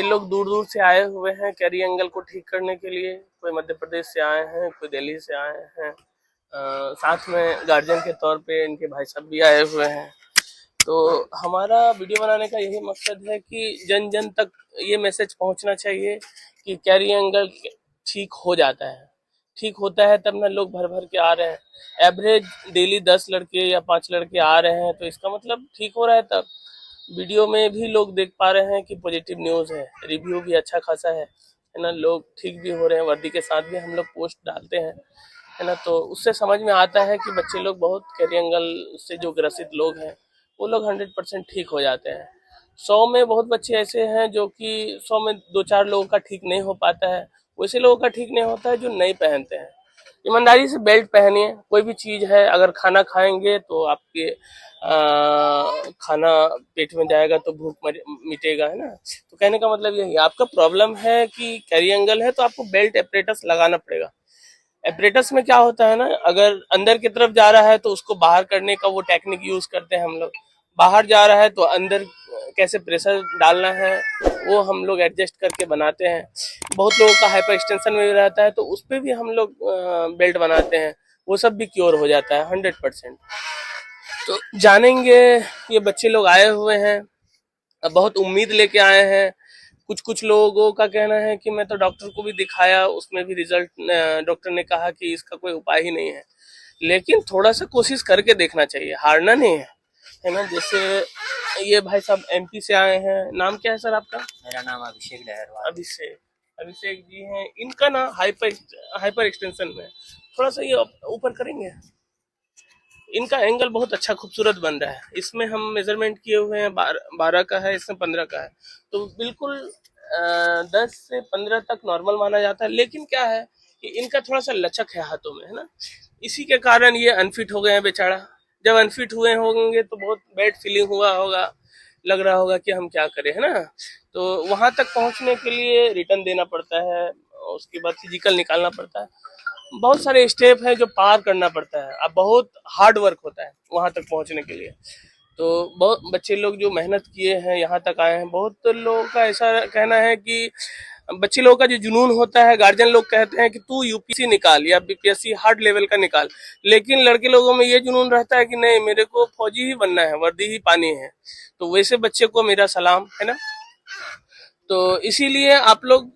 ये लोग दूर दूर से आए हुए हैं कैरी एंगल को ठीक करने के लिए। कोई मध्य प्रदेश से आए हैं, कोई दिल्ली से आए हैं। साथ में गार्जियन के तौर पे इनके भाई साहब भी आए हुए हैं। तो हमारा वीडियो बनाने का यही मकसद है कि जन जन तक ये मैसेज पहुंचना चाहिए कि कैरी एंगल ठीक हो जाता है। ठीक होता है तब ना लोग भर भर के आ रहे हैं। एवरेज डेली 10 लड़के या 5 लड़के आ रहे हैं तो इसका मतलब ठीक हो रहा है। तब वीडियो में भी लोग देख पा रहे हैं कि पॉजिटिव न्यूज़ है, रिव्यू भी अच्छा खासा है ना। लोग ठीक भी हो रहे हैं। वर्दी के साथ भी हम लोग पोस्ट डालते हैं, है ना। तो उससे समझ में आता है कि बच्चे लोग बहुत कैरी एंगल से जो ग्रसित लोग हैं वो लोग 100% ठीक हो जाते हैं। 100 में बहुत बच्चे ऐसे हैं जो कि 100 में 2-4 लोगों का ठीक नहीं हो पाता है। वैसे लोगों का ठीक नहीं होता है जो नहीं पहनते हैं। ईमानदारी से बेल्ट पहनिए। कोई भी चीज़ है, अगर खाना खाएंगे तो आपके खाना पेट में जाएगा तो भूख मिटेगा, है ना। तो कहने का मतलब यही है, आपका प्रॉब्लम है कि कैरी एंगल है तो आपको बेल्ट एपरेटस लगाना पड़ेगा। एपरेटस में क्या होता है ना, अगर अंदर की तरफ जा रहा है तो उसको बाहर करने का वो टेक्निक यूज करते हैं हम लोग। बाहर जा रहा है तो अंदर कैसे प्रेशर डालना है वो हम लोग एडजस्ट करके बनाते हैं। बहुत लोगों का हाइपर एक्सटेंशन में भी रहता है तो उस पर भी हम लोग बेल्ट बनाते हैं। वो सब भी क्योर हो जाता है 100%। तो जानेंगे, ये बच्चे लोग आए हुए हैं, अब बहुत उम्मीद लेके आए हैं। कुछ कुछ लोगों का कहना है कि मैं तो डॉक्टर को भी दिखाया, उसमें भी रिजल्ट, डॉक्टर ने कहा कि इसका कोई उपाय ही नहीं है। लेकिन थोड़ा सा कोशिश करके देखना चाहिए, हारना नहीं है ना। जैसे ये भाई साहब एमपी से आए हैं। नाम क्या है सर आपका? मेरा नाम अभिषेक डहरवाल। अभिषेक अभिषेक जी हैं। इनका ना हाइपर हाइपर एक्सटेंशन में थोड़ा सा ये ऊपर करेंगे। इनका एंगल बहुत अच्छा खूबसूरत बन रहा है। इसमें हम मेजरमेंट किए हुए हैं, 12 का है, इसमें 15 का है। तो बिल्कुल 10 से 15 तक नॉर्मल माना जाता है। लेकिन क्या है कि इनका थोड़ा सा लचक है हाथों में, है ना। इसी के कारण ये अनफिट हो गए हैं बेचारा। जब अनफिट हुए होंगे तो बहुत बैड फीलिंग हुआ होगा, लग रहा होगा कि हम क्या करें, है ना। तो वहां तक पहुंचने के लिए रिटर्न देना पड़ता है, उसके बाद फिजिकल निकालना पड़ता है। बहुत सारे स्टेप हैं जो पार करना पड़ता है। अब बहुत हार्ड वर्क होता है वहां तक पहुंचने के लिए। तो बहुत बच्चे लोग जो मेहनत किए हैं यहाँ तक आए हैं। बहुत लोगों का ऐसा कहना है कि बच्चे लोगों का जो जुनून होता है, गार्जियन लोग कहते हैं कि तू यूपीसी निकाल या बीपीएससी हार्ड लेवल का निकाल। लेकिन लड़के लोगों में ये जुनून रहता है कि नहीं, मेरे को फौजी ही बनना है, वर्दी ही पानी है। तो वैसे बच्चे को मेरा सलाम, है ना। तो इसीलिए आप लोग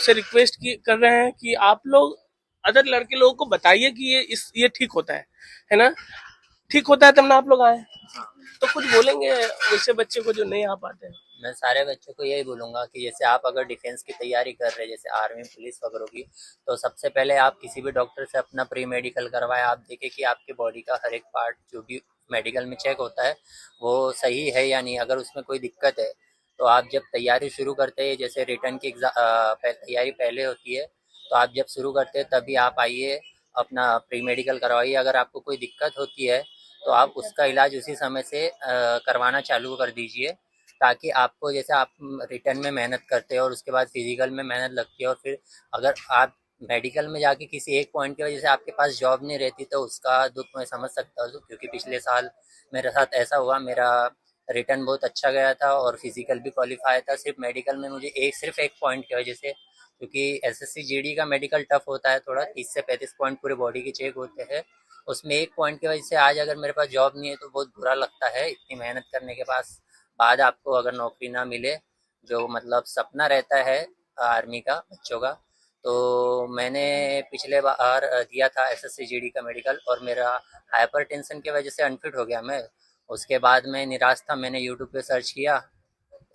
से रिक्वेस्ट कर रहे हैं कि आप लोग अदर लड़के लोगों को बताइए कि ये ठीक होता है ना। ठीक होता है तब ना आप लोग आए। तो कुछ बोलेंगे वैसे बच्चे को जो नहीं आ पाते हैं? मैं सारे बच्चों को यही बोलूँगा कि जैसे आप अगर डिफेंस की तैयारी कर रहे हैं, जैसे आर्मी पुलिस वगैरह की, तो सबसे पहले आप किसी भी डॉक्टर से अपना प्री मेडिकल करवाएं। आप देखें कि आपके बॉडी का हर एक पार्ट जो भी मेडिकल में चेक होता है वो सही है या नहीं। अगर उसमें कोई दिक्कत है तो आप जब तैयारी शुरू करते हैं, जैसे रिटर्न की तैयारी पहले होती है, तो आप जब शुरू करते हैं तभी आप आइए, अपना प्री मेडिकल करवाइए। अगर आपको कोई दिक्कत होती है तो आप उसका इलाज उसी समय से करवाना चालू कर दीजिए, ताकि आपको, जैसे आप रिटर्न में मेहनत करते हैं और उसके बाद फिजिकल में मेहनत लगती है, और फिर अगर आप मेडिकल में जाके किसी एक पॉइंट की वजह से आपके पास जॉब नहीं रहती तो उसका दुख मैं समझ सकता हूँ। क्योंकि पिछले साल मेरे साथ ऐसा हुआ, मेरा रिटर्न बहुत अच्छा गया था और फिजिकल भी क्वालिफाई था। सिर्फ मेडिकल में मुझे सिर्फ एक पॉइंट की वजह से, क्योंकि एसएससी जीडी का मेडिकल टफ होता है थोड़ा, 30 से 35 पॉइंट पूरे बॉडी के चेक होते हैं। उसमें एक पॉइंट की वजह से आज अगर मेरे पास जॉब नहीं है तो बहुत बुरा लगता है। इतनी मेहनत करने के बाद आपको अगर नौकरी ना मिले, जो मतलब सपना रहता है आर्मी का बच्चों का। तो मैंने पिछले बार दिया था एसएससी जीडी का मेडिकल और मेरा हाइपर टेंशन की वजह से अनफिट हो गया मैं। उसके बाद मैं निराश था, मैंने यूट्यूब पे सर्च किया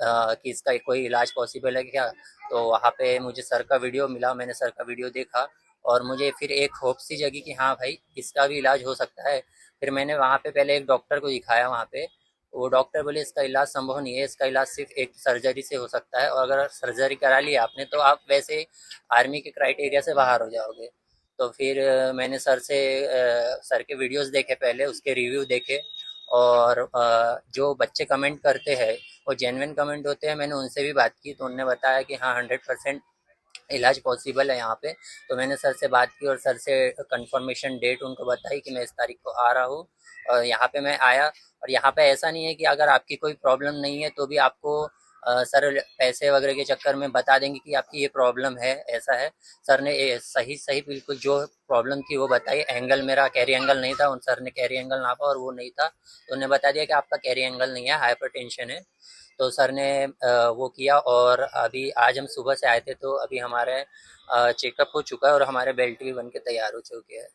कि इसका कोई इलाज पॉसिबल है क्या। तो वहाँ पे मुझे सर का वीडियो मिला, मैंने सर का वीडियो देखा और मुझे फिर एक होप सी जगी कि हाँ भाई इसका भी इलाज हो सकता है। फिर मैंने वहाँ पे पहले एक डॉक्टर को दिखाया वहाँ पे। वो डॉक्टर बोले इसका इलाज संभव नहीं है, इसका इलाज सिर्फ एक सर्जरी से हो सकता है, और अगर सर्जरी करा ली आपने तो आप वैसे आर्मी के क्राइटेरिया से बाहर हो जाओगे। तो फिर मैंने सर के वीडियोस देखे, पहले उसके रिव्यू देखे, और जो बच्चे कमेंट करते हैं वो जेन्युइन कमेंट होते हैं। मैंने उनसे भी बात की तो उन्होंने बताया कि हाँ 100% इलाज पॉसिबल है यहाँ पे। तो मैंने सर से बात की और सर से कंफर्मेशन डेट उनको बताई कि मैं इस तारीख को आ रहा हूँ, और यहाँ पे मैं आया। और यहाँ पे ऐसा नहीं है कि अगर आपकी कोई प्रॉब्लम नहीं है तो भी आपको सर पैसे वगैरह के चक्कर में बता देंगे कि आपकी ये प्रॉब्लम है, ऐसा है। सर ने सही सही बिल्कुल जो प्रॉब्लम थी वो बताई। एंगल मेरा कैरी एंगल नहीं था, उन सर ने कैरी एंगल नापा और वो नहीं था, तो उन्हें बता दिया कि आपका कैरी एंगल नहीं है, हाइपरटेंशन है। तो सर ने वो किया और अभी आज हम सुबह से आए थे, तो अभी हमारे चेकअप हो चुका है और हमारे बेल्ट भी बन के तैयार हो चुके हैं।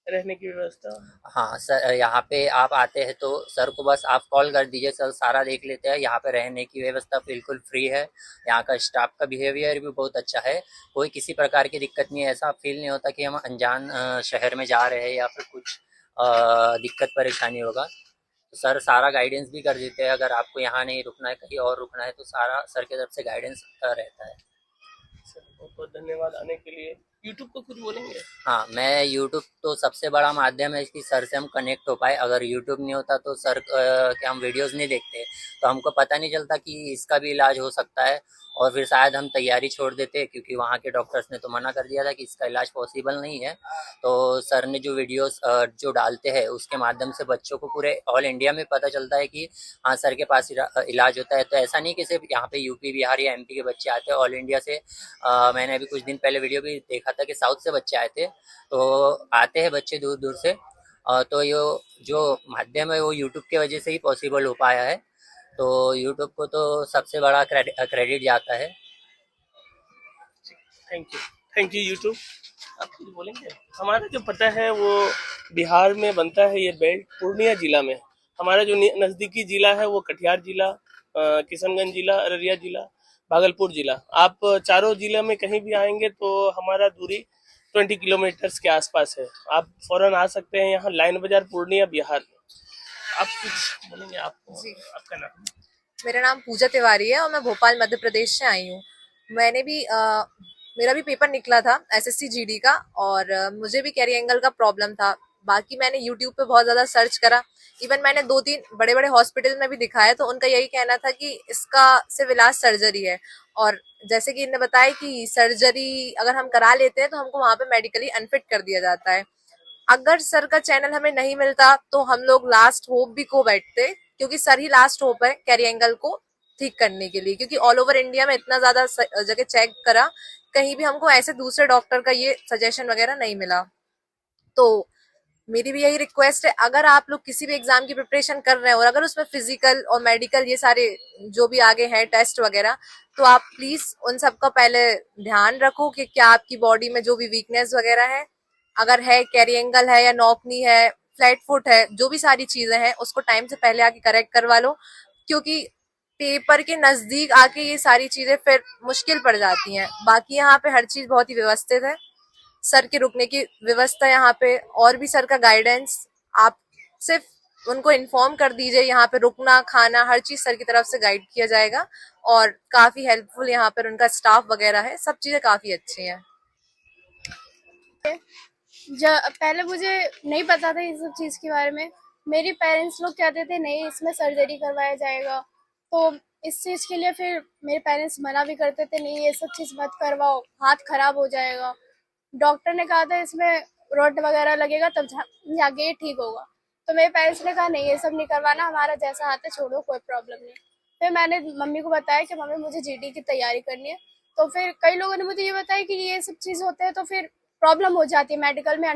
रहने की व्यवस्था? हाँ सर, यहाँ पे आप आते हैं तो सर को बस आप कॉल कर दीजिए, सर सारा देख लेते हैं। यहाँ पे रहने की व्यवस्था बिल्कुल फ्री है। यहाँ का स्टाफ का बिहेवियर भी बहुत अच्छा है। कोई किसी प्रकार की दिक्कत नहीं है, ऐसा फील नहीं होता कि हम अनजान शहर में जा रहे हैं या फिर कुछ दिक्कत परेशानी होगा। तो सर सारा गाइडेंस भी कर देते हैं। अगर आपको यहाँ नहीं रुकना है, कहीं और रुकना है, तो सारा सर की तरफ से गाइडेंस रहता है। सर बहुत बहुत धन्यवाद आने के लिए। यूट्यूब को कुछ बोलेंगे? हाँ, मैं यूट्यूब तो सबसे बड़ा माध्यम है कि सर से हम कनेक्ट हो पाए। अगर यूट्यूब नहीं होता तो सर के हम वीडियोस नहीं देखते, तो हमको पता नहीं चलता कि इसका भी इलाज हो सकता है, और फिर शायद हम तैयारी छोड़ देते, क्योंकि वहाँ के डॉक्टर्स ने तो मना कर दिया था कि इसका इलाज पॉसिबल नहीं है। तो सर ने जो वीडियोस जो डालते हैं उसके माध्यम से बच्चों को पूरे ऑल इंडिया में पता चलता है कि हाँ सर के पास इलाज होता है। तो ऐसा नहीं कि सिर्फ यहाँ पे यूपी बिहार या एमपी के बच्चे आते हैं, ऑल इंडिया से मैंने अभी कुछ दिन पहले वीडियो भी देखा था कि साउथ से बच्चे आए थे। तो आते हैं बच्चे दूर दूर से। तो ये जो माध्यम है वो यूट्यूब की वजह से ही पॉसिबल हो पाया है। तो यूट्यूब को तो सबसे बड़ा क्रेडिट जाता है। Thank you. Thank you YouTube. आप कुछ बोलेंगे? हमारा जो पता है वो बिहार में बनता है ये बेल्ट, पूर्णिया जिला में। हमारा जो नज़दीकी जिला है वो कटिहार जिला, किशनगंज जिला, अररिया जिला, भागलपुर जिला। आप चारों जिला में कहीं भी आएंगे तो हमारा दूरी 20 किलोमीटर्स के आसपास है। आप फौरन आ सकते हैं यहाँ, लाइन बाजार, पूर्णिया, बिहार में। आप कुछ बोलेंगे? आपको जी, आपका नाम? मेरा नाम पूजा तिवारी है और मैं भोपाल मध्य प्रदेश से आई हूँ। मैंने भी मेरा भी पेपर निकला था एसएससी जीडी का, और मुझे भी कैरी एंगल का प्रॉब्लम था। बाकी मैंने यूट्यूब पे बहुत ज़्यादा सर्च करा। इवन मैंने 2-3 बड़े-बड़े हॉस्पिटल में भी दिखाया, तो उनका यही कहना था कि इसका सिर्फ इलाज सर्जरी है। और जैसे कि इन्होंने बताया कि सर्जरी अगर हम करा लेते हैं तो हमको वहाँ पे मेडिकली अनफिट कर दिया जाता है। अगर सर का चैनल हमें नहीं मिलता तो हम लोग लास्ट होप भी खो बैठते, क्योंकि सर ही लास्ट होप है कैरी एंगल को ठीक करने के लिए। क्योंकि ऑल ओवर इंडिया में इतना ज्यादा जगह चेक करा, कहीं भी हमको ऐसे दूसरे डॉक्टर का ये सजेशन वगैरह नहीं मिला। तो मेरी भी यही रिक्वेस्ट है, अगर आप लोग किसी भी एग्जाम की प्रिपरेशन कर रहे हैं और अगर उसमें फिजिकल और मेडिकल ये सारे जो भी आगे हैं टेस्ट वगैरह, तो आप प्लीज उन सब का पहले ध्यान रखो कि क्या आपकी बॉडी में जो भी वीकनेस वगैरह है, अगर है कैरी एंगल है या नॉकनी है, फ्लैट फुट है, जो भी सारी चीजें हैं उसको टाइम से पहले आके करेक्ट करवा लो। क्योंकि पेपर के नजदीक आके ये सारी चीजें फिर मुश्किल पड़ जाती हैं। बाकी यहाँ पे हर चीज बहुत ही व्यवस्थित है। सर के रुकने की व्यवस्था यहाँ पे, और भी सर का गाइडेंस, आप सिर्फ उनको इन्फॉर्म कर दीजिए, यहाँ पे रुकना खाना हर चीज सर की तरफ से गाइड किया जाएगा। और काफी हेल्पफुल यहाँ पर उनका स्टाफ वगैरह है, सब चीजें काफी अच्छी हैं। पहले मुझे नहीं पता था इस सब चीज़ के बारे में। मेरे पेरेंट्स लोग कहते थे नहीं इसमें सर्जरी करवाया जाएगा, तो इस चीज़ के लिए फिर मेरे पेरेंट्स मना भी करते थे, नहीं ये सब चीज़ मत करवाओ, हाथ खराब हो जाएगा। डॉक्टर ने कहा था इसमें रॉड वगैरह लगेगा तब जाके ये ठीक होगा। तो मेरे पेरेंट्स ने कहा नहीं ये सब नहीं करवाना, हमारा जैसा हाथ है छोड़ो, कोई प्रॉब्लम नहीं। फिर मैंने मम्मी को बताया कि मम्मी मुझे जीडी की तैयारी करनी है। तो फिर कई लोगों ने मुझे ये बताया कि ये सब चीज़ होते हैं तो फिर प्रॉब्लम हो जाती है मेडिकल में।